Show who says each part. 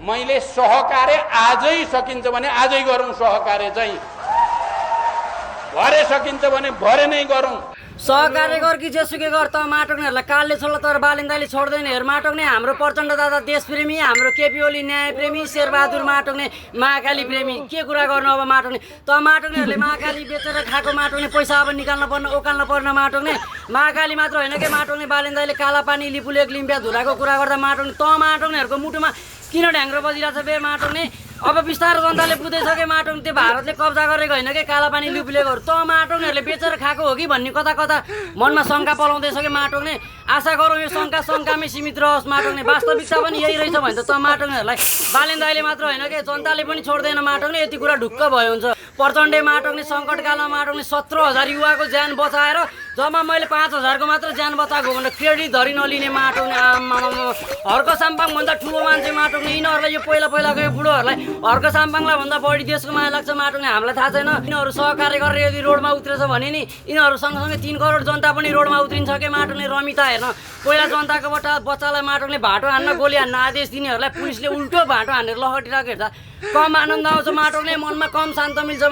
Speaker 1: मैले सहकार्य आजै सकिन्छ भने आजै गरौँ, सहकार्य चाहिँ भरे सकिन्छ भने भरे नै गरौँ।
Speaker 2: सहकार्य गर कि जेसुकै गर, त माटोक्नेहरूलाई कालले छोड्ला तर बालिन्दाले छोड्दैन। हेर माटोक्ने हाम्रो प्रचण्ड दादा देशप्रेमी, हाम्रो केपी ओली न्यायप्रेमी, शेरबहादुर माटोक्ने महाकाली प्रेमी। के कुरा गर्नु अब माटोक्ने? त माटोक्नेहरूले महाकाली बेचेर खाएको माटोक्ने पैसा अब निकाल्न पर्ने, ओकाल्न पर्ने माटोक्ने। महाकाली मात्र होइन के माटोक्ने बालिन्दाले कालापानी लिपुलेक लिम्पिया धुराको कुरा गर्दा माटोक्ने त माटोक्नेहरूको मुटुमा किन ढ्याङ्ग्रो बजिरहेको छ बे माटोक्ने? अब बिस्तारो जनताले बुझ्दैछ कि माटोक्ने त्यो भारतले कब्जा गरेको होइन कि कालापानी लिपुलेकहरू त माटोक्नेहरूले बेचेर खाएको हो कि भन्ने कता कता मनमा शङ्का पलाउँदैछ कि माटोक्ने। आशा गरौँ यो शङ्कामै सीमित रहोस् माटोक्ने। वास्तविकता पनि यही रहेछ भने त माटोक्नेहरूलाई बालिन्दाले मात्र होइन कि जनताले पनि छोड्दैन माटोक्ने। यति कुरा ढुक्क भयो हुन्छ। प्रचण्डे माटोक्ने सङ्कटकालमा माटोक्ने 17,000 युवाको ज्यान बचाएर जम्मा मैले 5,000को मात्र ज्यान बचाएको भनेर क्रेडिट धरि नलिने माटोक्ने। हर्क साम्पाङ भन्दा ठुलो मान्छे माटोक्ने। यिनीहरूलाई यो पहिलाको यो बुढोहरूलाई हर्क साम्पाङलाई भन्दा बढी देशको माया लाग्छ माटोक्ने। हामीलाई थाहा छैन? यिनीहरू सहकार्य गरेर यदि रोडमा उत्रेछ भने नि यिनीहरू सँगसँगै 3 करोड जनता पनि रोडमा उत्रिन्छ के माटोक्ने। रमिता हेर्न पहिला जनताको बच्चालाई माटोक्ने भाटो हान्न गोली हान्न आदेश दिनेहरूलाई पुलिसले उल्टो भाटो हानेर लहटिरहेको हेर्दा कम आनन्द आउँछ माटोक्ने। मनमा कम शान्त मिल्छ।